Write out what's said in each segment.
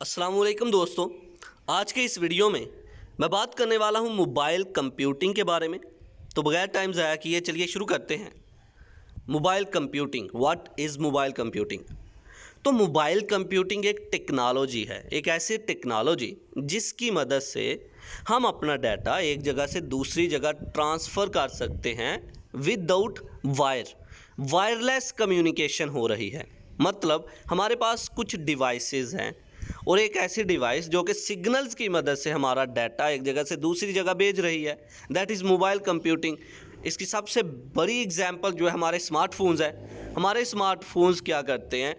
अस्सलाम वालेकुम दोस्तों, आज के इस वीडियो में मैं बात करने वाला हूं मोबाइल कंप्यूटिंग के बारे में। तो बगैर टाइम ज़ाया किए चलिए शुरू करते हैं। Mobile computing, what is mobile computing? तो मोबाइल कंप्यूटिंग एक टेक्नोलॉजी है, एक ऐसी टेक्नोलॉजी जिसकी मदद से हम अपना डाटा एक जगह से दूसरी जगह ट्रांसफ़र कर सकते हैं विदाउट वायरलेस कम्युनिकेशन हो रही है। मतलब हमारे पास कुछ डिवाइसेस हैं और एक ऐसी डिवाइस जो कि सिग्नल्स की मदद से हमारा डाटा एक जगह से दूसरी जगह भेज रही है, दैट इज़ मोबाइल कंप्यूटिंग। इसकी सबसे बड़ी एग्जांपल जो है हमारे स्मार्टफोन्स है। हमारे स्मार्टफोन्स क्या करते हैं,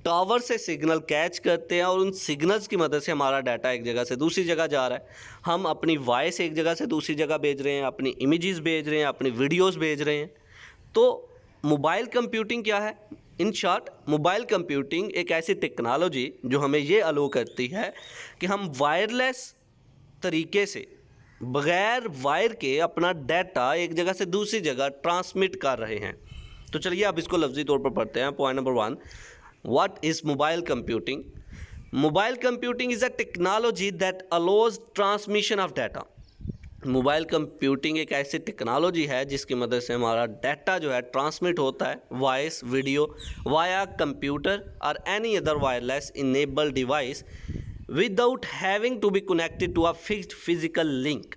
टावर से सिग्नल कैच करते हैं और उन सिग्नल्स की मदद से हमारा डाटा एक जगह से दूसरी जगह जा रहा है। हम अपनी वॉइस एक जगह से दूसरी जगह भेज रहे हैं, अपनी इमेजेस भेज रहे हैं, अपनी वीडियोस भेज रहे हैं। तो मोबाइल कंप्यूटिंग क्या है? इन शॉर्ट, मोबाइल कंप्यूटिंग एक ऐसी टेक्नोलॉजी जो हमें ये अलो करती है कि हम वायरलेस तरीके से बग़ैर वायर के अपना डाटा एक जगह से दूसरी जगह ट्रांसमिट कर रहे हैं। तो चलिए अब इसको लफ्ज़ी तौर पर पढ़ते हैं। Point number 1, what is mobile computing? Mobile computing is a technology that allows transmission of data. Mobile computing एक ऐसी टेक्नोलॉजी है जिसकी मदद से हमारा डाटा जो है ट्रांसमिट होता है, वॉइस, वीडियो, वाया कंप्यूटर और any other wireless enable device without having to be connected to a fixed physical link.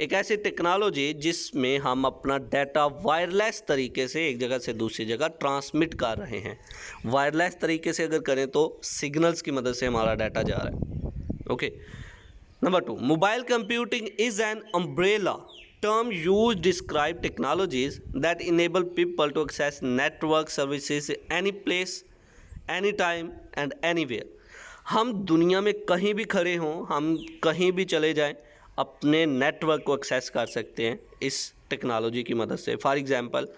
एक ऐसी टेक्नोलॉजी जिसमें हम अपना डाटा वायरलेस तरीके से एक जगह से दूसरी जगह ट्रांसमिट कर रहे हैं। वायरलेस तरीके से अगर करें तो सिग्नल्स की मदद से हमारा डाटा जा रहा है। Okay. Number 2, mobile computing is an umbrella term used to describe technologies that enable people to access network services any place, anytime and anywhere. हम दुनिया में कहीं भी खड़े हों, हम कहीं भी चले जाएं, अपने नेटवर्क को एक्सेस कर सकते हैं इस टेक्नोलॉजी की मदद से। फॉर एग्ज़ाम्पल,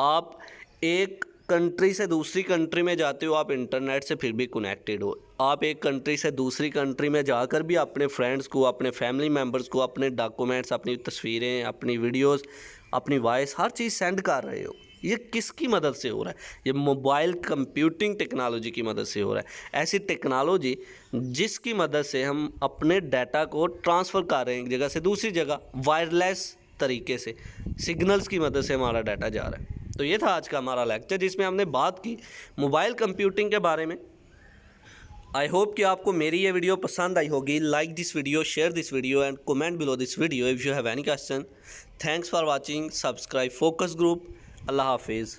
आप एक कंट्री से दूसरी कंट्री में जाते हो, आप इंटरनेट से फिर भी कनेक्टेड हो। आप एक कंट्री से दूसरी कंट्री में जाकर भी अपने फ्रेंड्स को, अपने फैमिली मेम्बर्स को अपने डॉक्यूमेंट्स, अपनी तस्वीरें, अपनी वीडियोस, अपनी वॉइस, हर चीज़ सेंड कर रहे हो। ये किसकी मदद से हो रहा है? ये मोबाइल कंप्यूटिंग टेक्नोलॉजी की मदद से हो रहा है। ऐसी टेक्नोलॉजी जिसकी मदद से हम अपने डाटा को ट्रांसफ़र कर रहे हैं एक जगह से दूसरी जगह वायरलेस तरीके से, सिग्नल्स की मदद से हमारा डाटा जा रहा है। तो ये था आज का हमारा लेक्चर जिसमें हमने बात की मोबाइल कंप्यूटिंग के बारे में। आई होप कि आपको मेरी ये वीडियो पसंद आई होगी। Like this video, share this video and comment below this video if you have any question. Thanks for watching. Subscribe focus group. अल्लाह हाफिज़।